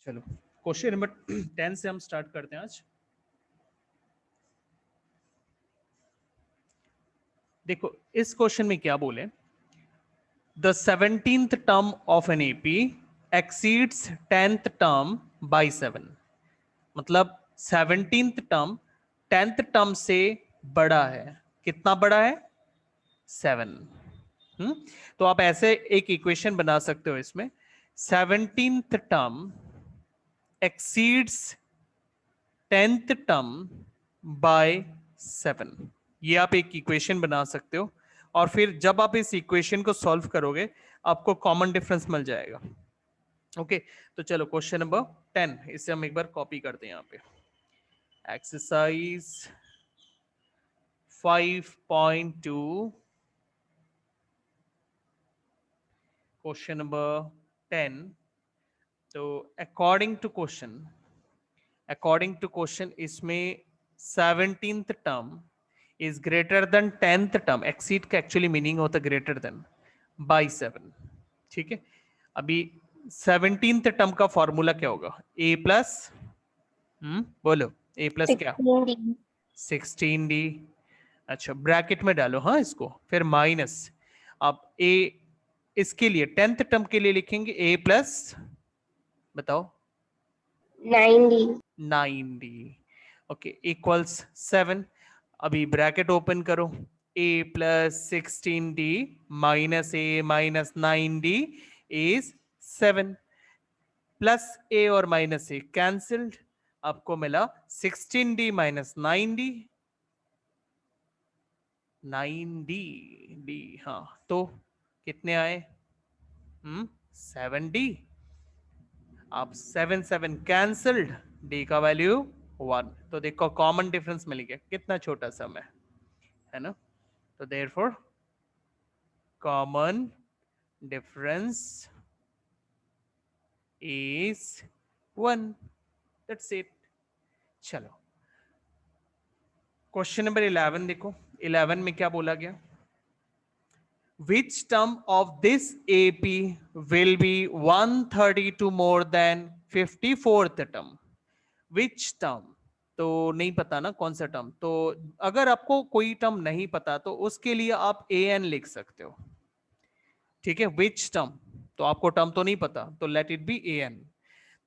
चलो question number 10 से हम स्टार्ट करते हैं आज। देखो इस क्वेश्चन में क्या बोले, the 17th term of an AP exceeds 10th term by 7। मतलब 17th टर्म 10th टर्म से बड़ा है। कितना बड़ा है? 7। तो आप ऐसे एक इक्वेशन बना सकते हो इसमें, 17th term exceeds 10th term by 7। ये आप एक इक्वेशन बना सकते हो और फिर जब आप इस इक्वेशन को सॉल्व करोगे आपको कॉमन डिफरेंस मिल जाएगा। ओके तो चलो क्वेश्चन नंबर 10 इसे हम एक बार कॉपी करते हैं यहाँ पे। Exercise 5.2 question number 10। तो अकॉर्डिंग टू क्वेश्चन इसमें 17th term is greater then 10th term, exceed का एक्चुअली मीनिंग होता है ग्रेटर देन बाय 7। ठीक है, अभी 17th टर्म का फॉर्मूला क्या होगा? a प्लस बोलो a प्लस क्या? 16d। अच्छा ब्रैकेट में डालो हाँ इसको, फिर माइनस। अब a इसके लिए 10th टर्म के लिए लिखेंगे a प्लस बताओ 9d। Okay equals 7। अभी ब्रैकेट ओपन करो, a plus 16d minus a minus 9d is 7, plus a और माइनस a कैंसिल्ड, आपको मिला 16d माइनस 9d, 9d हाँ तो कितने आए? 7d। आप 7 7 कैंसल्ड, d का वैल्यू 1। तो देखो कॉमन डिफरेंस मिल गया, कितना छोटा सम है ना। तो therefore common difference is 1। That's it. चलो क्वेश्चन नंबर 11 देखो, 11 में क्या बोला गया? Which term of this AP will be 132 more than 54th term? Which term? तो नहीं पता ना कौन सा टर्म। तो अगर आपको कोई टर्म नहीं पता तो उसके लिए आप an लिख सकते हो। ठीक है, which term, तो आपको टर्म तो नहीं पता तो लेट इट बी an।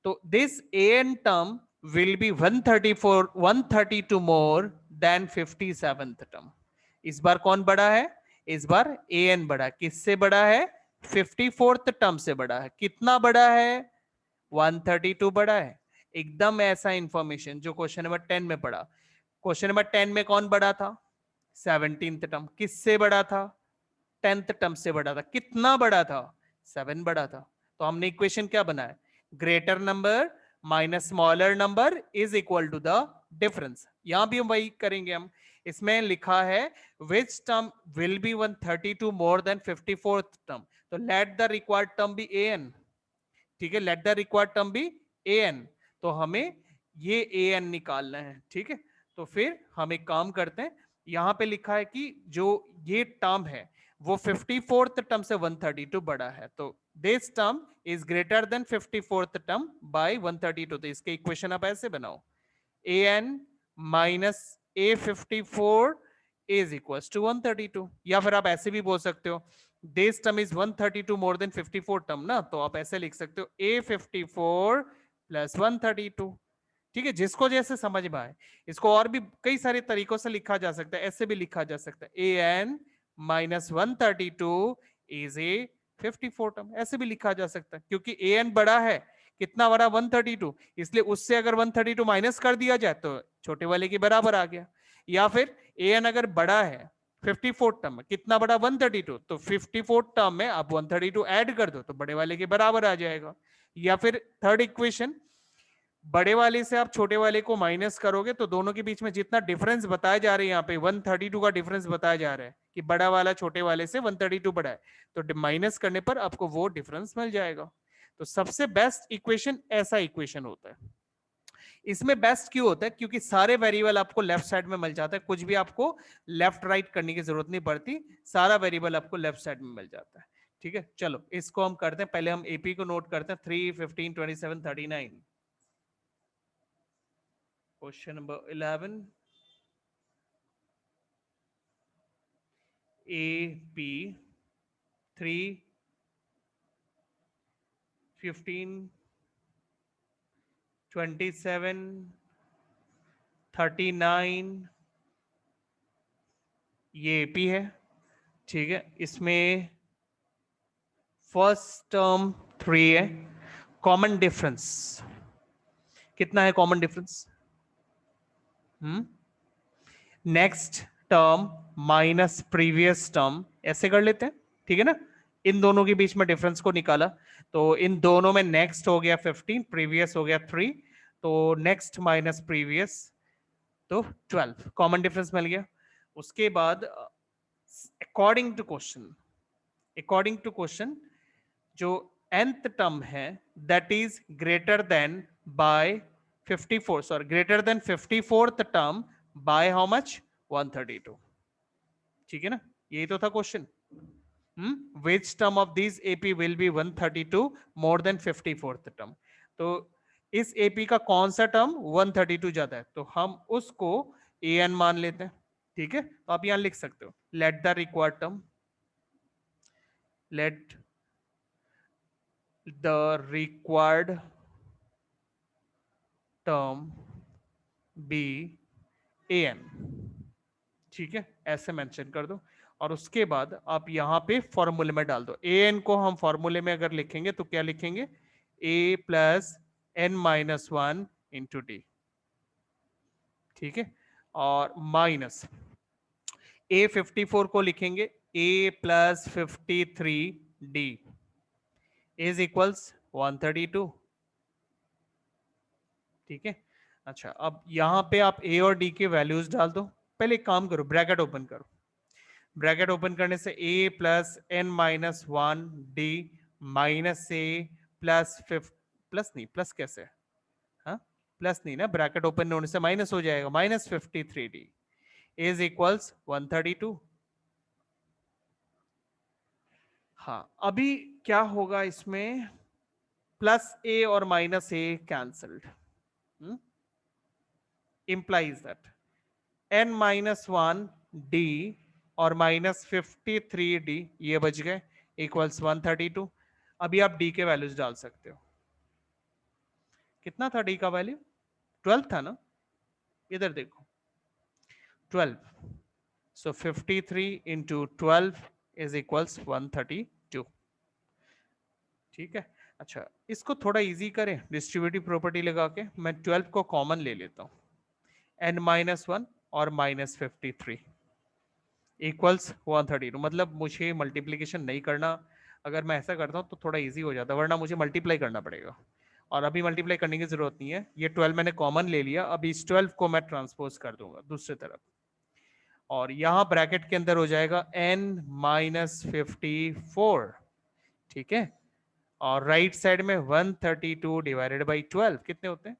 तो this an term will be 132 more than 57th term. इस बार कौन बड़ा है? इस बार an बड़ा। किससे बड़ा है? 54th टर्म से बड़ा है। कितना बड़ा है? 132 बड़ा है। एकदम ऐसा इंफॉर्मेशन जो क्वेश्चन नंबर 10 में पढ़ा। क्वेश्चन नंबर 10 में कौन बड़ा था? 17th term. किससे बड़ा था? 10th टर्म से बड़ा था। कितना बड़ा था? 7 बड़ा था। तो हमने इक्वेशन क्या बनाया? Greater number minus smaller number is equal to the difference. यहां भी हम वही करेंगे। हम इसमें लिखा है which term will be 132 more than 54th term, तो let the required term be an। ठीक है, let the required term be an। तो हमें ये an निकालना है। ठीक है, तो फिर हम एक काम करते हैं, यहां पे लिखा है कि जो ये टर्म है वो 54th टर्म से 132 बड़ा है, तो this term is greater than 54th term by 132। तो इसके इक्वेशन आप ऐसे बनाओ, an minus a54 is equals to 132। या फिर आप ऐसे भी बोल सकते हो this term is 132 more than 54 term ना, तो आप ऐसे लिख सकते हो a54 प्लस 132। ठीक है, जिसको जैसे समझ में आए। इसको और भी कई सारे तरीकों से लिखा जा सकता है, ऐसे भी लिखा जा सकता है an minus 132 is a 54 term, ऐसे भी लिखा जा सकता है क्योंकि an बड़ा है। कितना बड़ा? 132, इसलिए उससे अगर 132 माइनस कर दिया जाए तो छोटे वाले के बराबर आ गया। या फिर an अगर बड़ा है 54 टर्म में, कितना बड़ा? 132, तो 54 टर्म में आप 132 ऐड कर दो तो बड़े वाले के बराबर आ जाएगा। या फिर थर्ड इक्वेशन, बड़े वाले से आप छोटे वाले को माइनस करोगे तो दोनों के बीच में जितना डिफरेंस बताया जा रहा है, यहाँ पे 132 का डिफरेंस बताया जा रहा है कि बड़ा वाला छोटे वाले से 132 बड़ा है, तो माइनस करने पर आपको वो डिफरेंस मिल जाएगा। तो सबसे बेस्ट इक्वेशन ऐसा इक्वेशन होता है। इसमें बेस्ट क्यों होता है? क्योंकि सारे वेरिएबल आपको लेफ्ट साइड में मिल जाता है, कुछ भी आपको लेफ्ट राइट करने की जरूरत नहीं पड़ती, सारा वेरिएबल आपको लेफ्ट साइड में मिल जाता है। ठीक है, चलो इसको हम करते हैं। पहले हम एपी को नोट करते हैं, 3, 15, 27, 39। क्वेश्चन नंबर 11 AP 3 15 27 39 ये AP है, ठीक है। इसमें फर्स्ट टर्म 3 है, कॉमन डिफरेंस कितना है? Common difference next term minus previous term, ऐसे कर लेते हैं, ठीक है ना। इन दोनों के बीच में डिफरेंस को निकाला, तो इन दोनों में नेक्स्ट हो गया 15, प्रीवियस हो गया 3, तो नेक्स्ट माइनस प्रीवियस तो 12, कॉमन डिफरेंस मिल गया। उसके बाद अकॉर्डिंग टू क्वेश्चन जो nth टर्म है that is greater than by 54, sorry greater than 54th term by how much? 132, ठीक है ना। यही तो था question. Which term of this AP will be 132 more than 54th term. तो इस एपी का कौन सा टर्म 132 ज्यादा है, तो हम उसको an मान लेते हैं, ठीक है। तो आप यहां लिख सकते हो let the required term, let the required term be an, ठीक है, ऐसे मेंशन कर दो। और उसके बाद आप यहां पे फॉर्मूले में डाल दो। an को हम फॉर्मूले में अगर लिखेंगे तो क्या लिखेंगे? a plus n minus 1 into D, ठीक है। और माइनस a 54 को लिखेंगे a plus 53 D is equals 132, ठीक है। अच्छा, अब यहां पे आप a और d के वैल्यूज डाल दो। पहले एक काम करो, ब्रैकेट ओपन करो। ब्रैकेट ओपन करने से a plus n minus 1 D minus A plus plus नहीं, प्लस कैसे? हाँ, प्लस नहीं ना, ब्रैकेट ओपन होने से माइनस हो जाएगा, माइनस 53 डी इज इक्वल्स 132। हाँ, अभी क्या होगा इसमें? प्लस ए और minus A cancelled, implies that n minus 1 D और माइनस 53 डी ये बच गए इक्वल्स 132। अभी आप डी के वैल्यूज डाल सकते हो। कितना था डी का वैल्यू? 12 था ना, इधर देखो 12, सो 53 इंटू 12 इज इक्वल्स 132, ठीक है। अच्छा, इसको थोड़ा इजी करें डिस्ट्रीब्यूटिव प्रॉपर्टी लगा के, मैं 12 को कॉमन ले लेता हूं, n माइनस 1 और माइनस 53 इक्वल्स 132। मतलब मुझे मल्टीप्लीकेशन नहीं करना, अगर मैं ऐसा करता हूं तो थोड़ा इजी हो जाता, वरना मुझे मल्टीप्लाई करना पड़ेगा। और अभी मल्टीप्लाई करने की जरूरत नहीं है, ये 12 मैंने कॉमन ले लिया, अब इस 12 को मैं ट्रांसपोज कर दूंगा दूसरी तरफ, और यहां ब्रैकेट के अंदर हो जाएगा n माइनस 54, ठीक है। और राइट साइड में 132 डिवाइडेड बाई 12 कितने होते हैं?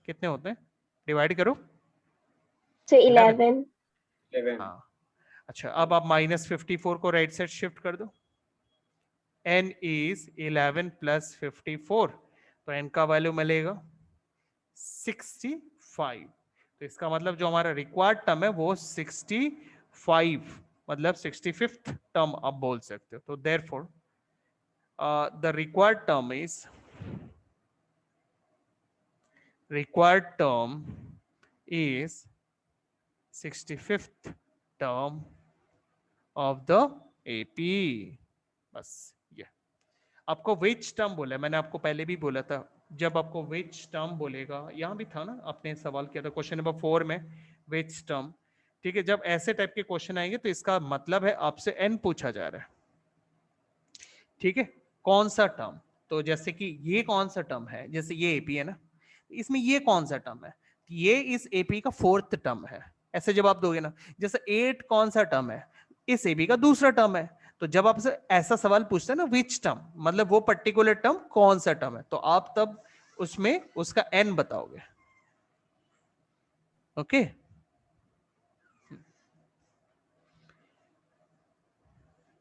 कितने होते हैं? डिवाइड करो। So 11। 11. 11। हाँ, अच्छा, अब आप माइनस 54 को राइट साइड शिफ्ट कर दो। n इज 11 प्लस 54, तो n का वैल्यू मिलेगा 65। तो इसका मतलब जो हमारा रिक्वायर्ड टर्म है वो 65, मतलब 65th टर्म आप बोल सकते हो। तो therefore the required term is 65th term of the AP। बस ये आपको विच टर्म बोला है, मैंने आपको पहले भी बोला था, जब आपको विच टर्म बोलेगा, यहां भी था ना, आपने सवाल किया था क्वेश्चन नंबर 4 में, विच टर्म, ठीक है। जब ऐसे टाइप के क्वेश्चन आएंगे तो इसका मतलब है आपसे n पूछा जा रहा है, ठीक है। कौन सा टर्म? तो जैसे कि ये कौन सा टर्म है, जैसे ये एपी है ना, इसमें ये कौन सा टर्म है? ये इस एपी का 4th टर्म है, ऐसे जब आप दोगे ना। जैसे 8 कौन सा टर्म है? इस एपी का दूसरा टर्म है। तो जब आपसे ऐसा सवाल पूछते हैं ना विच टर्म, मतलब वो पर्टिकुलर टर्म कौन सा टर्म है, तो आप तब उसमें उसका n बताओगे, ओके।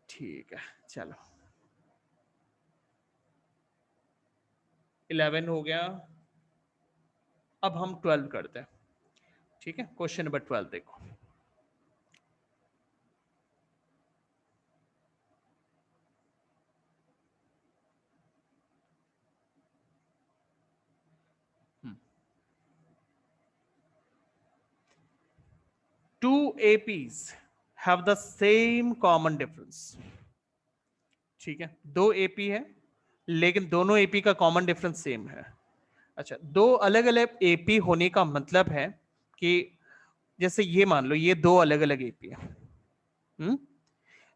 ठीक है, चलो। 11 हो गया। अब हम 12 करते हैं, ठीक है। क्वेश्चन नंबर 12 देखो। Two APs have the same common difference, ठीक है। दो एपी है लेकिन दोनों एपी का कॉमन डिफरेंस सेम है। अच्छा, दो अलग अलग एपी होने का मतलब है कि जैसे ये मान लो ये दो अलग अलग एपी है।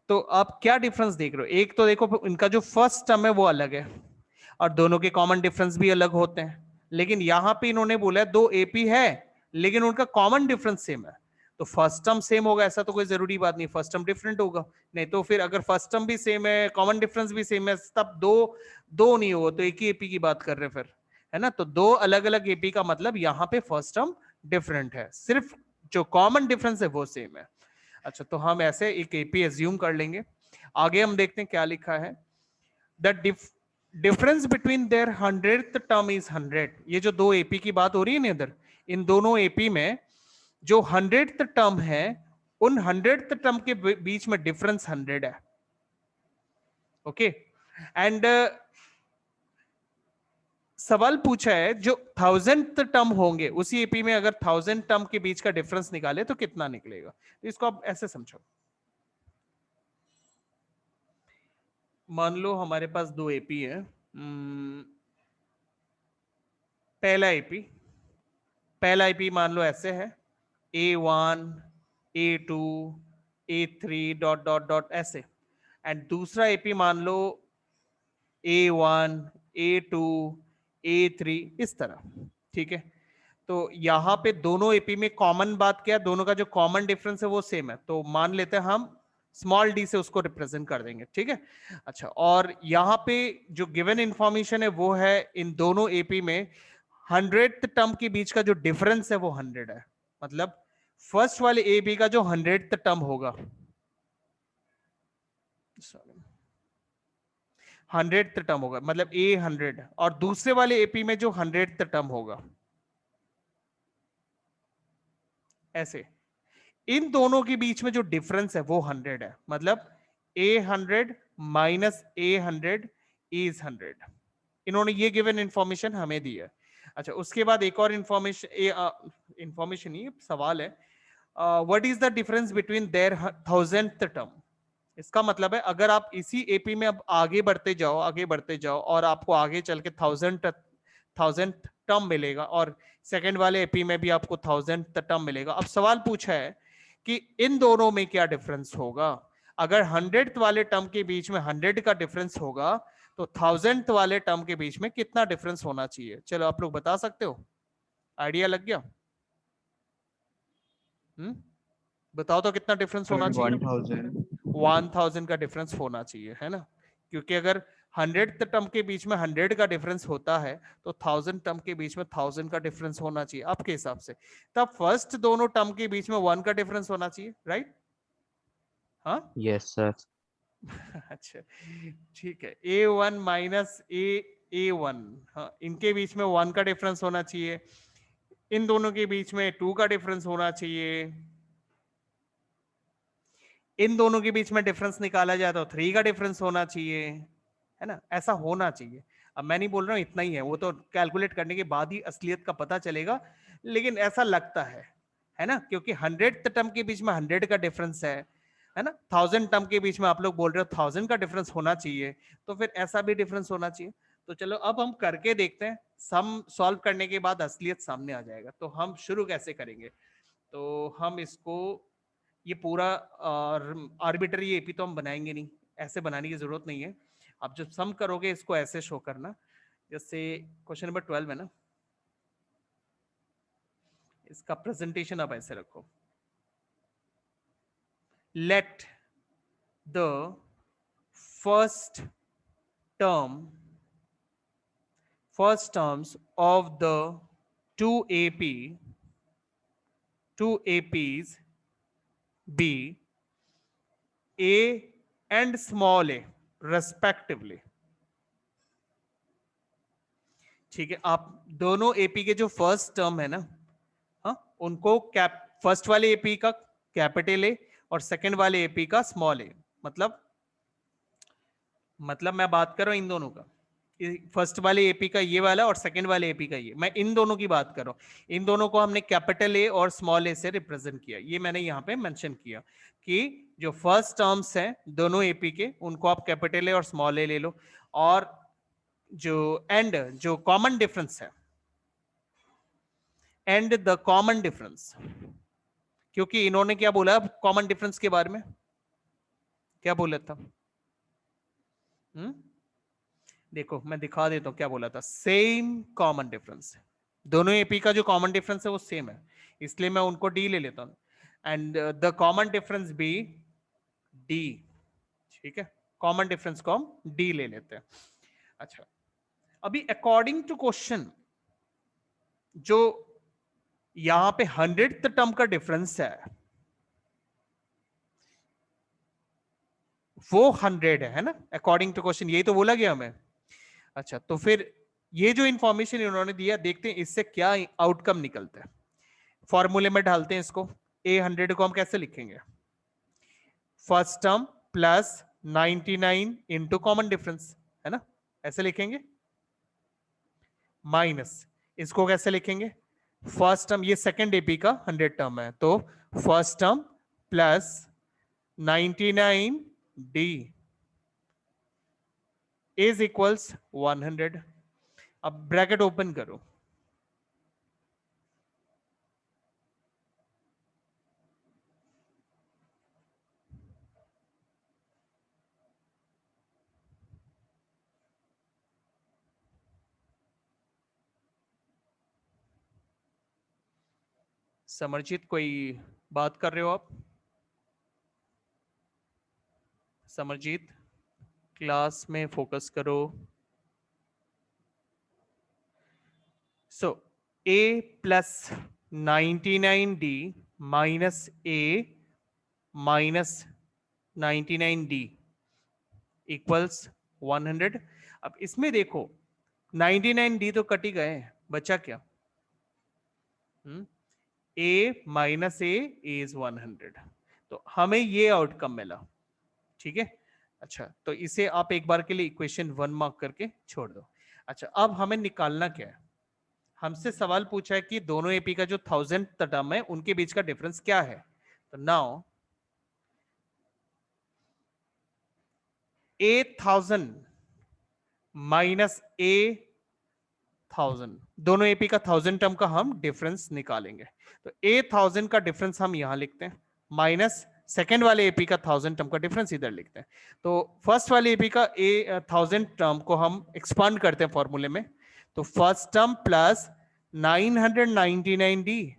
तो आप क्या डिफरेंस देख रहे हो? एक तो देखो इनका जो फर्स्ट टर्म है वो अलग है और दोनों के कॉमन डिफरेंस भी अलग होते हैं, लेकिन यहां पे इन्होंने बोला है दो एपी है लेकिन उनका कॉमन डिफरेंस सेम है। तो फर्स्ट टर्म सेम होगा ऐसा तो कोई जरूरी बात नहीं, फर्स्ट टर्म डिफरेंट होगा। नहीं तो फिर अगर फर्स्ट टर्म भी सेम है, कॉमन डिफरेंस भी सेम है, तब दो दो नहीं होगा, तो एक ही एपी की बात कर रहे हैं फिर, है ना। तो दो अलग अलग एपी का मतलब यहाँ पे फर्स्ट टर्म डिफरेंट है, सिर्फ जो कॉमन डिफरेंस है वो सेम है। अच्छा, तो हम ऐसे एक एपी एज्यूम कर लेंगे। आगे हम देखते हैं क्या लिखा है। The difference between their 100th term is 100। ये जो दो एपी की बात हो रही है ना इधर, इन दोनों एपी में जो 100th टर्म है उन 100th टर्म के बीच में डिफरेंस 100 है। ओके, एंड सवाल पूछा है जो 1000th टर्म होंगे उसी एपी में, अगर 1000 टर्म के बीच का डिफरेंस निकाले तो कितना निकलेगा। तो इसको आप ऐसे समझो, मान लो हमारे पास दो एपी है। पहला एपी मान लो ऐसे है, A1 A2 A3 dot dot dot ऐसे, एंड दूसरा एपी मान लो A1 A2 A3 इस तरह, ठीक है। तो यहां पे दोनों एपी में कॉमन बात क्या है, दोनों का जो कॉमन डिफरेंस है वो सेम है, तो मान लेते हैं हम स्मॉल डी से उसको रिप्रेजेंट कर देंगे, ठीक है। अच्छा, और यहां पे जो गिवन इंफॉर्मेशन है वो है इन दोनों एपी में 100th टर्म के बीच का जो डिफरेंस है वो 100 है। मतलब फर्स्ट वाले एपी का जो 100th टर्म होगा, 100th टर्म होगा मतलब A100, और दूसरे वाले एपी में जो 100th टर्म होगा ऐसे, इन दोनों के बीच में जो डिफरेंस है वो 100 है। मतलब A100 माइनस A100 इज 100। इन्होंने ये गिवन इंफॉर्मेशन हमें दी है। अच्छा, उसके बाद एक और इंफॉर्मेशन ही सवाल है, what is the difference between their 1000th term. इसका मतलब है अगर आप इसी एपी में अब आगे बढ़ते जाओ और आपको आगे चल के 1000 टर्म मिलेगा और सेकंड वाले एपी में भी आपको 1000 टर्म मिलेगा। अब सवाल पूछा है कि इन दोनों में क्या डिफरेंस होगा। अगर 100th वाले टर्म के बीच में 100 का डिफरेंस होगा तो 1000th वाले टर्म के बीच में कितना डिफरेंस होना चाहिए। चलो आप लोग बता सकते हो, आइडिया लग गया? बताओ तो कितना डिफरेंस होना चाहिए। 1000 का डिफरेंस होना चाहिए, है ना। क्योंकि अगर 100th टर्म के बीच में 100 का डिफरेंस होता है तो 1000 टर्म के बीच में 1000 का डिफरेंस होना चाहिए आपके हिसाब से। तब फर्स्ट दोनों टर्म के बीच में 1 का डिफरेंस होना चाहिए, राइट? हाँ। Yes sir. अच्छा, ठीक है। A1 माइनस A1, हाँ, इनके बीच में 1 का डिफरेंस होना चाहिए, इन दोनों के बीच में 2 का डिफरेंस होना चाहिए, इन दोनों के बीच में डिफरेंस निकाला जाए तो 3 का डिफरेंस होना चाहिए, है ना। ऐसा होना चाहिए। अब मैं नहीं बोल रहा हूं इतना ही है, वो तो कैलकुलेट करने के बाद ही असलियत का पता चलेगा, लेकिन ऐसा लगता है ना। क्योंकि 100th टर्म के बीच में 100 का डिफरेंस है ना। 1000 टर्म के बीच में आप लोग बोल रहे हो 1000 का डिफरेंस होना चाहिए, तो फिर ऐसा भी डिफरेंस होना चाहिए। तो चलो अब हम करके देखते हैं, सम सॉल्व करने के बाद असलियत सामने आ जाएगा। तो हम शुरू कैसे करेंगे, तो हम इसको ये पूरा आर्बिटरी एपी तो हम बनाएंगे नहीं, ऐसे बनाने की जरूरत नहीं है। आप जब सम करोगे इसको ऐसे शो करना, जैसे क्वेश्चन नंबर 12 है ना, इसका प्रेजेंटेशन आप ऐसे रखो। Let the first term first terms of the two APs be A and small a respectively, ठीक है, आप दोनों एपी के जो फर्स्ट टर्म है ना, हाँ, उनको फर्स्ट वाले एपी का कैपिटल ए और सेकंड वाले एपी का स्मॉल ए, मतलब मैं बात कर रहा हूं इन दोनों का, फर्स्ट वाले एपी का ये वाला और सेकंड वाले एपी का ये, मैं इन दोनों की बात कर रहा हूं। इन दोनों को हमने कैपिटल ए और स्मॉल ए से रिप्रेजेंट किया, ये मैंने यहां पे मेंशन किया कि जो फर्स्ट टर्म्स हैं दोनों एपी के, उनको आप कैपिटल ए और स्मॉल ए ले लो, और जो कॉमन डिफरेंस है, एंड द कॉमन डिफरेंस, क्योंकि इन्होंने क्या बोला कॉमन डिफरेंस के बारे में, क्या बोला था? देखो मैं दिखा देता हूं क्या बोला था। सेम कॉमन डिफरेंस, दोनों एपी का जो कॉमन डिफरेंस है वो सेम है, इसलिए मैं उनको डी ले लेता हूं, and the common difference be D. ठीक है, कॉमन डिफरेंस को हम डी ले लेते हैं। अच्छा, अभी अकॉर्डिंग टू क्वेश्चन जो यहां पे 100th टर्म का डिफरेंस है वो 100 है ना, अकॉर्डिंग टू क्वेश्चन, यही तो बोला गया हमें। अच्छा, तो फिर ये जो इंफॉर्मेशन इन्होंने दिया, देखते हैं इससे क्या आउटकम निकलता है। फॉर्मूले में डालते हैं इसको। A100 को हम कैसे लिखेंगे? First term plus 99 into common difference, है ना, ऐसे लिखेंगे। माइनस इसको कैसे लिखेंगे? फर्स्ट टर्म, ये सेकेंड एपी का 100 टर्म है, तो first term plus 99D is equals 100। अब ब्रैकेट ओपन करो, समरजीत कोई बात कर रहे हो आप? समरजीत क्लास में फोकस करो। सो A plus 99D minus A minus 99D equals 100। अब इसमें देखो 99D तो कट ही गए, बचा क्या? A माइनस A इज 100, तो हमें ये आउटकम मिला। ठीक है, अच्छा, तो इसे आप एक बार के लिए इक्वेशन 1 मार्क करके छोड़ दो। अच्छा, अब हमें निकालना क्या है? हमसे सवाल पूछा है कि दोनों एपी का जो 1000 टर्म है उनके बीच का डिफरेंस क्या है। तो नाउ A1000 माइनस A1000, दोनों एपी का 1000 टर्म का हम डिफरेंस निकालेंगे। तो A1000 का डिफरेंस हम यहां लिखते हैं, माइनस सेकेंड वाले एपी का 1000 टर्म का डिफरेंस इधर लिखते हैं। तो फर्स्ट वाले एपी का 1000 टर्म को हम एक्सपांड करते हैं फॉर्मूले में, तो फर्स्ट टर्म प्लस 999D,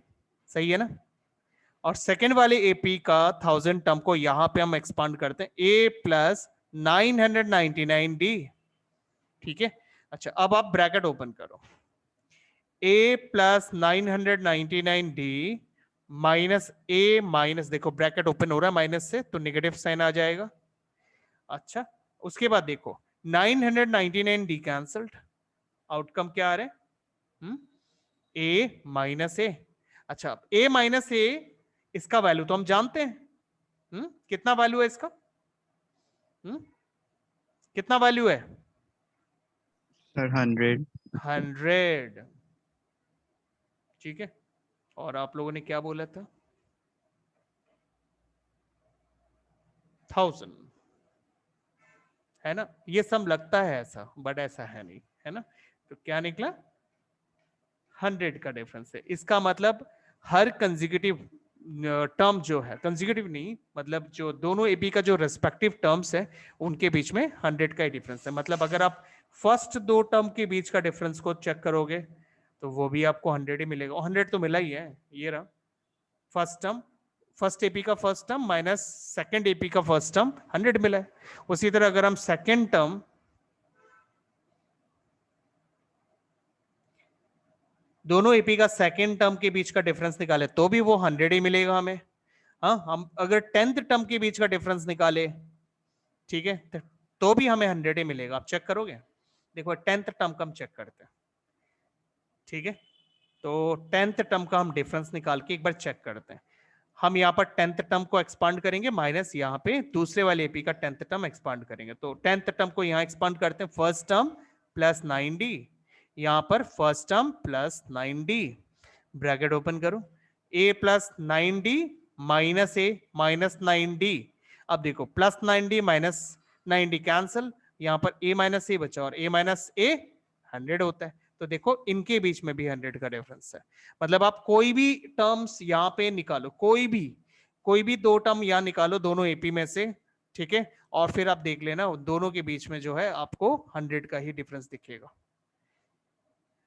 सही है ना, और सेकेंड वाले एपी का 1000 टर्म को यहां पे हम एक्सपांड करते हैं A प्लस 999D। ठीक है, अच्छा, अब आप ब्रैकेट ओपन करो। A plus 999D minus A minus, देखो ब्रैकेट ओपन हो रहा है माइनस से, तो नेगेटिव साइन आ जाएगा। अच्छा, उसके बाद देखो 999D कैंसल्ड, आउटकम क्या आ रहा है? A minus A। अच्छा, A माइनस A, इसका वैल्यू तो हम जानते हैं। कितना वैल्यू है इसका? कितना वैल्यू है सर? 100। 100। ठीक है, और आप लोगों ने क्या बोला था? 1000, है ना, ये सब लगता है ऐसा, बट ऐसा है नहीं, है ना। तो क्या निकला? 100 का डिफरेंस है। इसका मतलब हर कंजिक्यूटिव टर्म जो है, कंजिक्यूटिव नहीं, मतलब जो दोनों एपी का जो रेस्पेक्टिव टर्म्स है उनके बीच में 100 का ही डिफरेंस है। मतलब अगर आप फर्स्ट दो टर्म के बीच का डिफरेंस को चेक करोगे तो वो भी आपको 100 ही मिलेगा। 100 तो मिला ही है, ये रहा फर्स्ट टर्म, फर्स्ट एपी का first term minus second AP का फर्स्ट टर्म 100 मिला है। उसी तरह अगर हम सेकेंड टर्म, दोनों एपी का सेकेंड टर्म के बीच का डिफरेंस निकाले तो भी वो 100 ही मिलेगा हमें। हाँ, हम अगर 10th टर्म के बीच का डिफरेंस निकाले, ठीक है, तो भी हमें 100 ही मिलेगा। आप चेक करोगे? देखो 10th टर्म का हम चेक करते हैं। ठीक है, तो 10th टर्म का हम डिफरेंस निकाल के एक बार चेक करते हैं। हम यहाँ पर 10th टर्म को एक्सपांड करेंगे माइनस यहाँ पे दूसरे वाले एपी का 10th टर्म एक्सपांड करेंगे। तो 10th टर्म को यहाँ एक्सपांड करते हैं, फर्स्ट टर्म प्लस 9d, यहाँ पर first term plus 9d, bracket open करो, a plus 9d minus a minus 9d। अब देखो plus 9d minus 9d cancel, यहाँ पर a माइनस a बचा और a माइनस a 100 होता है। तो देखो इनके बीच में भी 100 का डिफरेंस है। मतलब आप कोई भी टर्म्स यहाँ पे निकालो, कोई भी दो टर्म यहाँ निकालो दोनों एपी में से, ठीक है, और फिर आप देख लेना दोनों के बीच में जो है आपको 100 का ही डिफरेंस दिखेगा।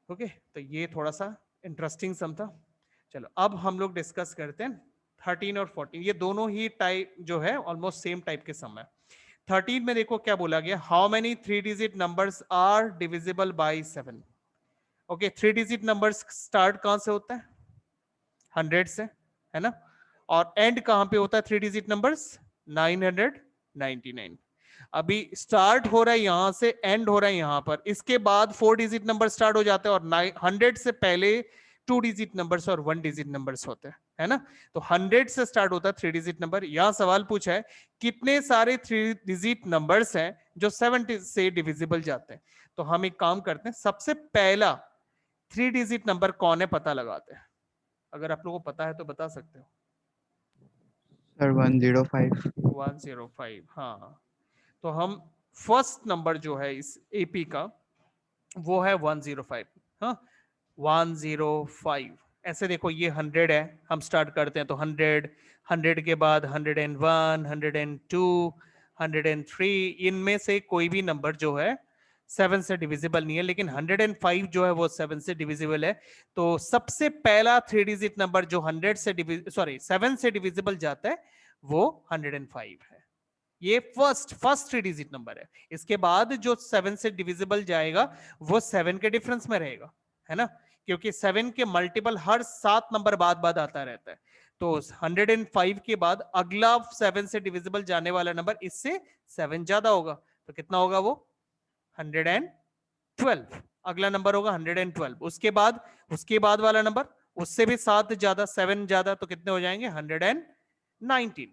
ओके, तो ये थोड़ा सा इंटरेस्टिंग सम था। चलो अब हम लोग डिस्कस करते हैं 13 और 14, ये दोनों ही टाइप जो है ऑलमोस्ट सेम टाइप के सम है। 13 में देखो क्या बोला गया, how many 3 digit numbers are divisible by 7। Okay, 3 digit numbers start कहां से होता है, 100 से, है ना, और एंड कहां पे होता है 3 डिजिट नंबर्स, 999। अभी स्टार्ट हो रहा है यहां से, एंड हो रहा है यहां पर, इसके बाद 4 डिजिट नंबर स्टार्ट हो जाते हैं और 100 से पहले 2 डिजिट नंबर्स और 1 डिजिट नंबर्स होते हैं, है ना। तो 100 से स्टार्ट होता है 3 डिजिट नंबर। यहां सवाल पूछा है कितने सारे 3 डिजिट नंबर्स हैं जो 7 से डिविजिबल जाते हैं। तो हम एक काम करते हैं, सबसे पहला 3 डिजिट नंबर कौन है पता लगाते हैं। अगर आप लोगों को पता है तो बता सकते हो। सर 105। 105, हाँ, तो हम फर्स्ट नंबर जो है इस एपी का वो है 105। हाँ, 105। ऐसे देखो ये 100 है, हम स्टार्ट करते हैं तो 100 के बाद 101, 102, 103, इनमें से कोई भी नंबर जो है 7 से डिविजिबल नहीं है, लेकिन 105 जो है वो 7 से डिविजिबल है। तो सबसे पहला 3 डिजिट नंबर जो 100 से 7 से डिविजिबल जाता है वो 105 है। ये फर्स्ट 3 डिजिट नंबर है। इसके बाद जो 7 से डिविजिबल जाएगा वो 7 के डिफरेंस में रहेगा, है ना, क्योंकि 7 के मल्टीपल हर 7 नंबर बाद आता रहता है। तो 105 के बाद अगला 7 से डिविजिबल जाने वाला नंबर इससे 7 ज्यादा होगा, तो कितना होगा वो 112। अगला नंबर होगा 112। उसके बाद वाला नंबर उससे भी 7 ज्यादा, 7 ज्यादा, तो कितने हो जाएंगे 119।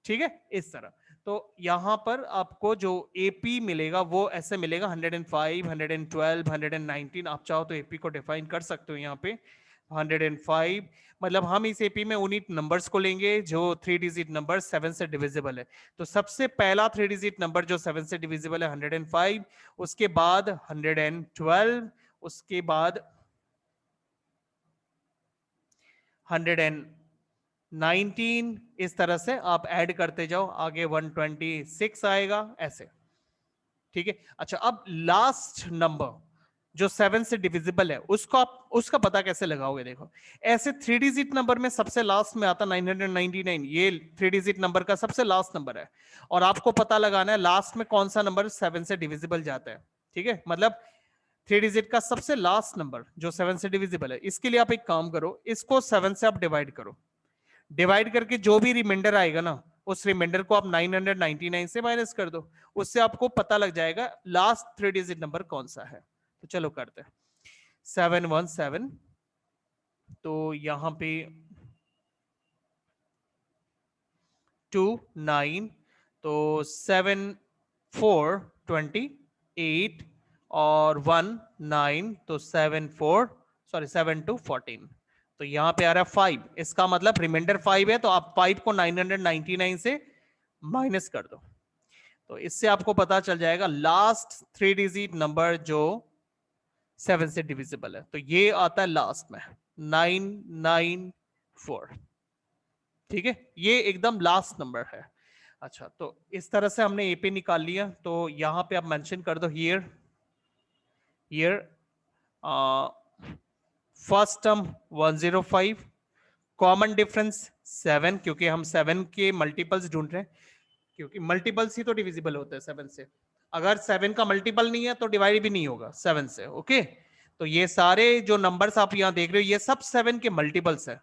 ठीक है, इस तरह। तो यहां पर आपको जो एपी मिलेगा वो ऐसे मिलेगा 105, 112, 119। आप चाहो तो एपी को डिफाइन कर सकते हो यहाँ पे 105। मतलब हम इस एपी में उन्हीं नंबर्स को लेंगे जो 3 डिजिट नंबर 7 से डिविजिबल है। तो सबसे पहला 3 डिजिट नंबर जो 7 से डिविजिबल है 105, उसके बाद 112, उसके बाद 119। इस तरह से आप ऐड करते जाओ, आगे 126 आएगा ऐसे। ठीक है, अच्छा, अब लास्ट नंबर जो 7 से डिविजिबल है उसको आप उसका पता कैसे लगाओगे। देखो ऐसे 3 डिजिट नंबर में सबसे लास्ट में आता 999, ये 3 डिजिट नंबर का सबसे लास्ट नंबर है, और आपको पता लगाना है लास्ट में कौन सा नंबर 7 से डिविजिबल जाता है। ठीक है, मतलब 3 डिजिट का सबसे लास्ट नंबर जो 7 से डिविजिबल है। इसके लिए आप एक काम करो, इसको 7 से आप डिवाइड करो, डिवाइड करके जो भी रिमाइंडर आएगा ना उस रिमाइंडर को आप 999 से माइनस कर दो, उससे आपको पता लग जाएगा लास्ट 3 डिजिट नंबर कौन सा है। तो चलो करते हैं 717, तो यहां पे 29, तो 7 4 28 और 1 9, तो 7 2 14। तो यहां पे आ रहा है 5, इसका मतलब रिमाइंडर 5 है, तो आप 5 को 999 से माइनस कर दो, तो इससे आपको पता चल जाएगा लास्ट 3 डिजिट नंबर जो 7 से डिविजिबल है। तो ये आता है लास्ट में 994। ठीक है, ये एकदम लास्ट नंबर है। अच्छा, तो इस तरह से हमने एपी निकाल लिया। तो यहां पे आप मेंशन कर दो here first term 105, common difference 7, क्योंकि हम 7 के मल्टीपल्स ढूंढ रहे हैं, क्योंकि मल्टीपल्स ही तो डिविजिबल होते हैं 7 से। अगर 7 का मल्टीपल नहीं है तो डिवाइड भी नहीं होगा 7 से। ओके, तो ये सारे जो नंबर्स आप यहां देख रहे हो ये सब 7 के मल्टीपल्स है,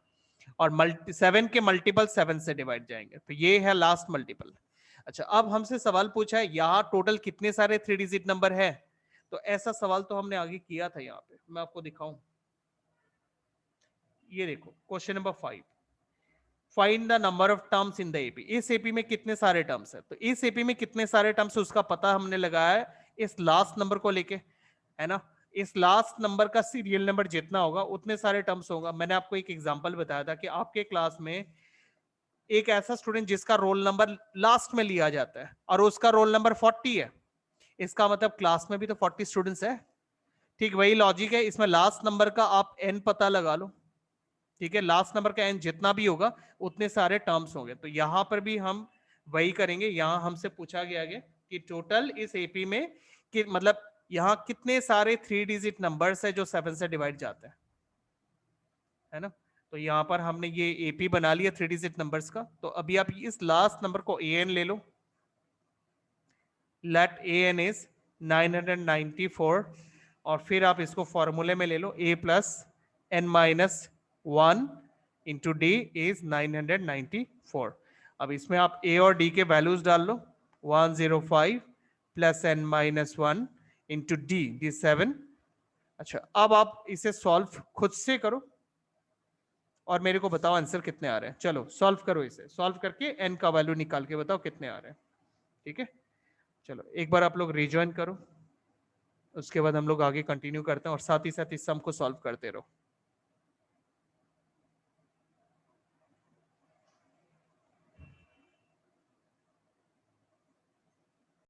और 7 के मल्टीपल 7 से डिवाइड जाएंगे, तो ये है लास्ट मल्टीपल। अच्छा, अब हमसे सवाल पूछा है यहाँ टोटल कितने सारे 3 डिजिट नंबर है, तो ऐसा सवाल तो हमने आगे किया था यहाँ पे। मैं आपको दिखाऊं, ये देखो question number 5, find the number of terms in the AP. इस एपी में कितने सारे टर्म्स है, तो इस एपी में कितने सारे टर्म्स है उसका पता हमने लगाया है इस लास्ट नंबर को लेके, है ना। इस लास्ट नंबर का सीरियल नंबर जितना होगा उतने सारे टर्म्स होगा। मैंने आपको एक एग्जांपल बताया था कि आपके क्लास में एक ऐसा स्टूडेंट जिसका रोल नंबर लास्ट में लिया जाता है और उसका रोल नंबर 40 है, इसका मतलब क्लास में भी तो 40 स्टूडेंट्स है। ठीक वही लॉजिक है, इसमें लास्ट नंबर का आप एन पता लगा लो, ठीक है, लास्ट नंबर का एन जितना भी होगा उतने सारे टर्म्स होंगे। तो यहां पर भी हम वही करेंगे, यहां हमसे पूछा गया है कि टोटल इस एपी में कि मतलब यहां कितने सारे 3 डिजिट नंबर्स है जो 7 से डिवाइड जाते हैं, है ना। तो यहां पर हमने ये एपी बना लिया 3 डिजिट नंबर्स का। तो अभी आप इस लास्ट नंबर को एन ले लो, लेट एन इज 994, और फिर आप इसको फॉर्मूले में ले लो a plus n minus 1 into D is 994। अब इसमें आप a और d के वैल्यूज डाल लो, 105 plus n minus 1 into D 7। अच्छा, अब आप इसे सॉल्व खुद से करो और मेरे को बताओ आंसर कितने आ रहे हैं। चलो सॉल्व करो, इसे सॉल्व करके n का वैल्यू निकाल के बताओ कितने आ रहे हैं। ठीक है, चलो एक बार आप लोग रिज्वाइन करो, उसके बाद हम लोग आगे कंटिन्यू करते हैं और साथ ही साथ इस सम को सॉल्व करते रहो।